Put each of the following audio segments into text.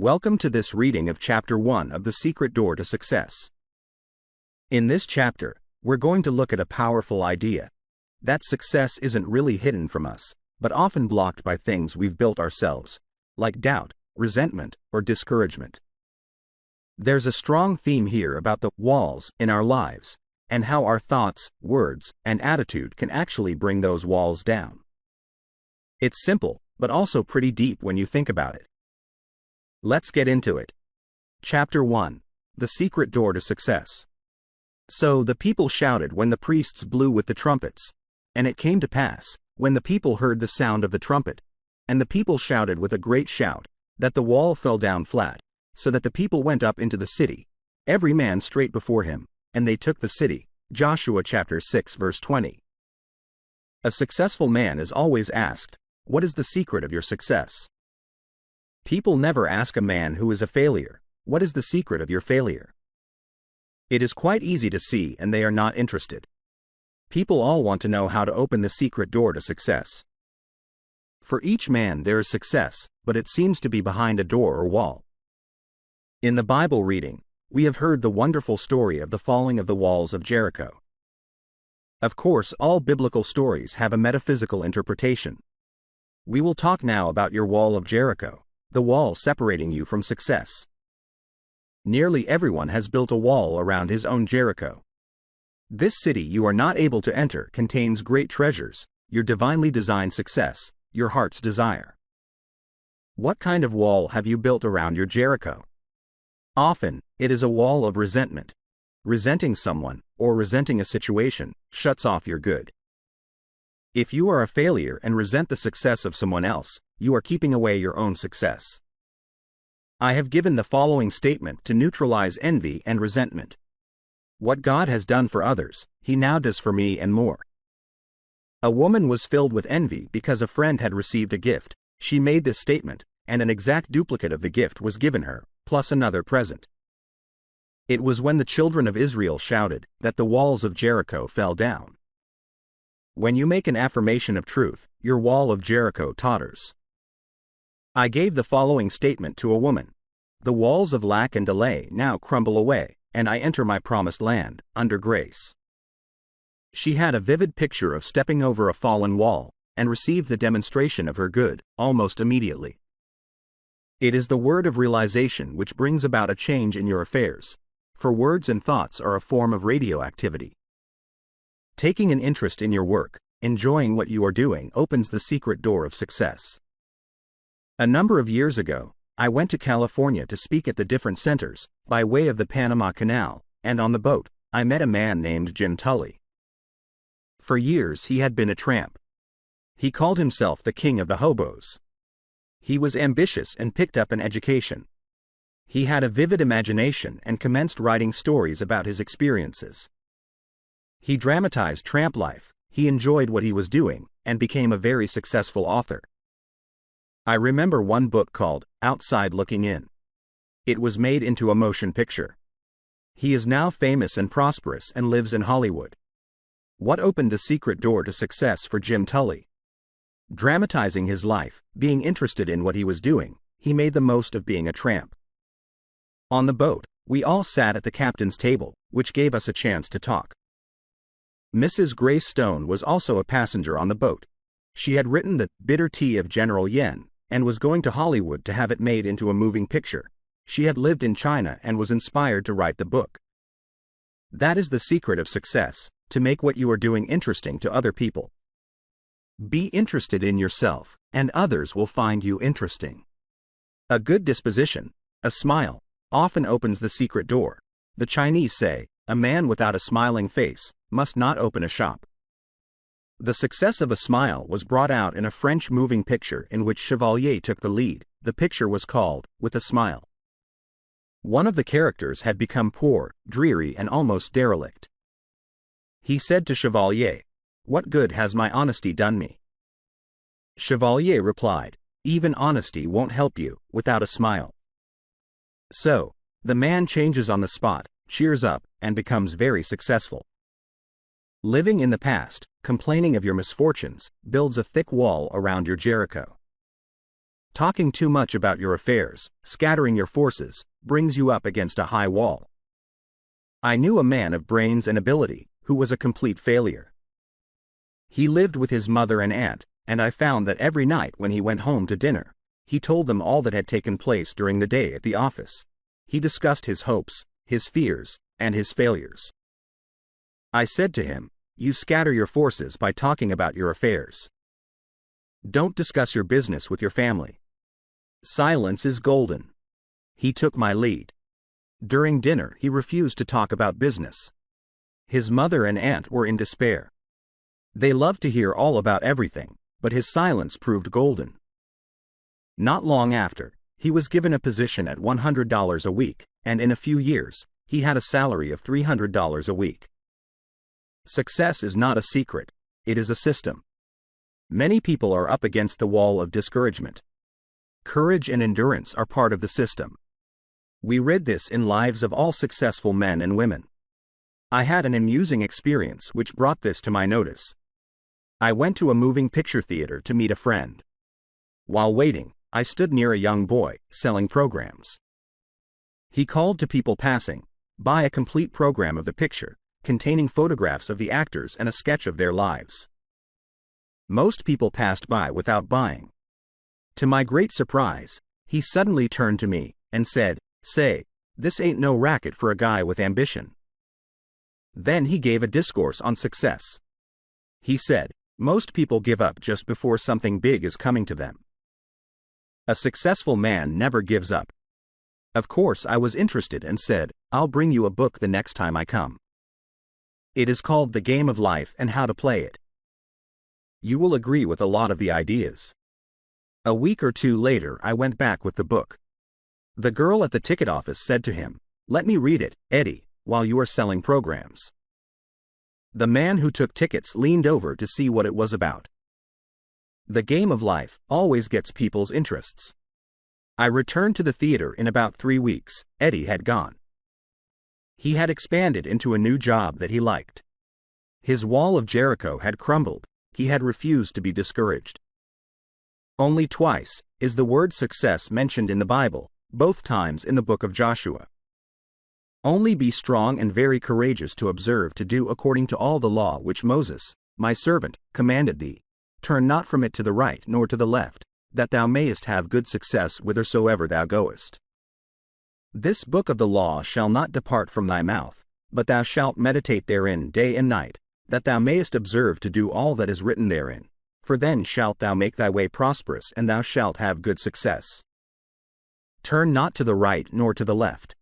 Welcome to this reading of Chapter 1 of The Secret Door to Success. In this chapter, we're going to look at a powerful idea that success isn't really hidden from us, but often blocked by things we've built ourselves, like doubt, resentment, or discouragement. There's a strong theme here about the walls in our lives, and how our thoughts, words, and attitude can actually bring those walls down. It's simple, but also pretty deep when you think about it. Let's get into it. Chapter 1. The Secret Door to Success. So the people shouted when the priests blew with the trumpets. And it came to pass, when the people heard the sound of the trumpet, and the people shouted with a great shout, that the wall fell down flat, so that the people went up into the city, every man straight before him, and they took the city. Joshua chapter 6 verse 20. A successful man is always asked, what is the secret of your success? People never ask a man who is a failure, what is the secret of your failure? It is quite easy to see, and they are not interested. People all want to know how to open the secret door to success. For each man there is success, but it seems to be behind a door or wall. In the Bible reading, we have heard the wonderful story of the falling of the walls of Jericho. Of course, all biblical stories have a metaphysical interpretation. We will talk now about your wall of Jericho, the wall separating you from success. Nearly everyone has built a wall around his own Jericho. This city you are not able to enter contains great treasures, your divinely designed success, your heart's desire. What kind of wall have you built around your Jericho? Often, it is a wall of resentment. Resenting someone, or resenting a situation, shuts off your good. If you are a failure and resent the success of someone else, you are keeping away your own success. I have given the following statement to neutralize envy and resentment. What God has done for others, He now does for me and more. A woman was filled with envy because a friend had received a gift. She made this statement, and an exact duplicate of the gift was given her, plus another present. It was when the children of Israel shouted that the walls of Jericho fell down. When you make an affirmation of truth, your wall of Jericho totters. I gave the following statement to a woman. The walls of lack and delay now crumble away, and I enter my promised land, under grace. She had a vivid picture of stepping over a fallen wall, and received the demonstration of her good, almost immediately. It is the word of realization which brings about a change in your affairs, for words and thoughts are a form of radioactivity. Taking an interest in your work, enjoying what you are doing, opens the secret door of success. A number of years ago, I went to California to speak at the different centers, by way of the Panama Canal, and on the boat, I met a man named Jim Tully. For years he had been a tramp. He called himself the king of the hobos. He was ambitious and picked up an education. He had a vivid imagination and commenced writing stories about his experiences. He dramatized tramp life, he enjoyed what he was doing, and became a very successful author. I remember one book called Outside Looking In. It was made into a motion picture. He is now famous and prosperous and lives in Hollywood. What opened the secret door to success for Jim Tully? Dramatizing his life, being interested in what he was doing, he made the most of being a tramp. On the boat, we all sat at the captain's table, which gave us a chance to talk. Mrs. Grace Stone was also a passenger on the boat. She had written The Bitter Tea of General Yen, and was going to Hollywood to have it made into a moving picture. She had lived in China and was inspired to write the book. That is the secret of success, to make what you are doing interesting to other people. Be interested in yourself, and others will find you interesting. A good disposition, a smile, often opens the secret door. The Chinese say, a man without a smiling face must not open a shop. The success of a smile was brought out in a French moving picture in which Chevalier took the lead. The picture was called With a Smile. One of the characters had become poor, dreary, and almost derelict. He said to Chevalier, "What good has my honesty done me?" Chevalier replied, "Even honesty won't help you without a smile." So, the man changes on the spot, cheers up, and becomes very successful. Living in the past, complaining of your misfortunes, builds a thick wall around your Jericho. Talking too much about your affairs, scattering your forces, brings you up against a high wall. I knew a man of brains and ability, who was a complete failure. He lived with his mother and aunt, and I found that every night when he went home to dinner, he told them all that had taken place during the day at the office. He discussed his hopes, his fears, and his failures. I said to him, "You scatter your forces by talking about your affairs. Don't discuss your business with your family. Silence is golden." He took my lead. During dinner, he refused to talk about business. His mother and aunt were in despair. They loved to hear all about everything, but his silence proved golden. Not long after, he was given a position at $100 a week, and in a few years, he had a salary of $300 a week. Success is not a secret, it is a system. Many people are up against the wall of discouragement. Courage and endurance are part of the system. We read this in lives of all successful men and women. I had an amusing experience which brought this to my notice. I went to a moving picture theater to meet a friend. While waiting, I stood near a young boy, selling programs. He called to people passing, "Buy a complete program of the picture, containing photographs of the actors and a sketch of their lives." Most people passed by without buying. To my great surprise, he suddenly turned to me and said, "Say, this ain't no racket for a guy with ambition." Then he gave a discourse on success. He said, "Most people give up just before something big is coming to them. A successful man never gives up." Of course, I was interested and said, "I'll bring you a book the next time I come. It is called The Game of Life and How to Play It. You will agree with a lot of the ideas." A week or two later, I went back with the book. The girl at the ticket office said to him, "Let me read it, Eddie, while you are selling programs." The man who took tickets leaned over to see what it was about. The game of life always gets people's interests. I returned to the theater in about 3 weeks. Eddie had gone. He had expanded into a new job that he liked. His wall of Jericho had crumbled. He had refused to be discouraged. Only twice is the word success mentioned in the Bible, both times in the book of Joshua. "Only be strong and very courageous to observe to do according to all the law which Moses, my servant, commanded thee. Turn not from it to the right nor to the left, that thou mayest have good success whithersoever thou goest. This book of the law shall not depart from thy mouth, but thou shalt meditate therein day and night, that thou mayest observe to do all that is written therein. For then shalt thou make thy way prosperous, and thou shalt have good success. Turn not to the right nor to the left."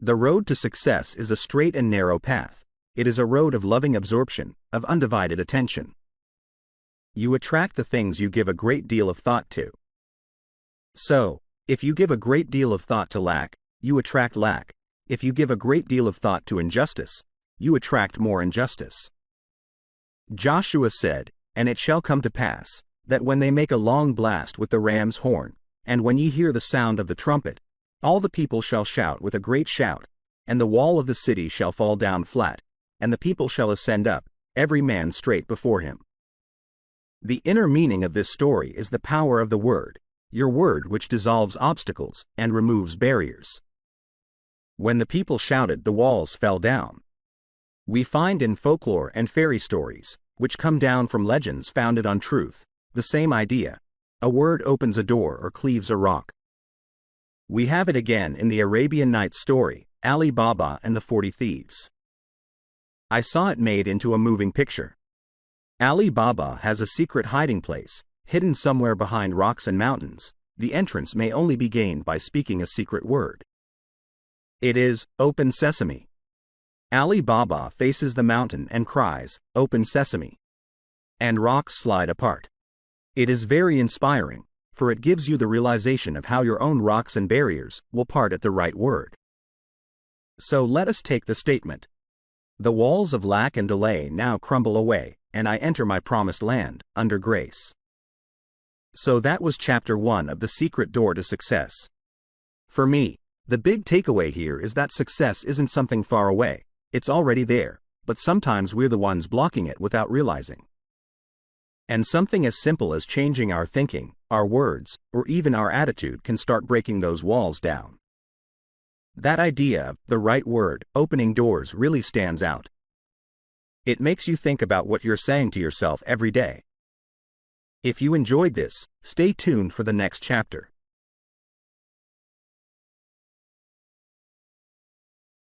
The road to success is a straight and narrow path. It is a road of loving absorption, of undivided attention. You attract the things you give a great deal of thought to. So, if you give a great deal of thought to lack, you attract lack. If you give a great deal of thought to injustice, you attract more injustice. Joshua said, "And it shall come to pass, that when they make a long blast with the ram's horn, and when ye hear the sound of the trumpet, all the people shall shout with a great shout, and the wall of the city shall fall down flat, and the people shall ascend up, every man straight before him." The inner meaning of this story is the power of the word, your word which dissolves obstacles and removes barriers. When the people shouted, the walls fell down. We find in folklore and fairy stories, which come down from legends founded on truth, the same idea: a word opens a door or cleaves a rock. We have it again in the Arabian Nights story, Ali Baba and the 40 Thieves. I saw it made into a moving picture. Ali Baba has a secret hiding place, hidden somewhere behind rocks and mountains. The entrance may only be gained by speaking a secret word. It is, "Open Sesame." Ali Baba faces the mountain and cries, "Open Sesame," and rocks slide apart. It is very inspiring, for it gives you the realization of how your own rocks and barriers will part at the right word. So let us take the statement. The walls of lack and delay now crumble away, and I enter my promised land, under grace. So that was chapter 1 of The Secret Door to Success. For me, the big takeaway here is that success isn't something far away. It's already there, but sometimes we're the ones blocking it without realizing. And something as simple as changing our thinking, our words, or even our attitude can start breaking those walls down. That idea of the right word opening doors really stands out. It makes you think about what you're saying to yourself every day. If you enjoyed this, stay tuned for the next chapter.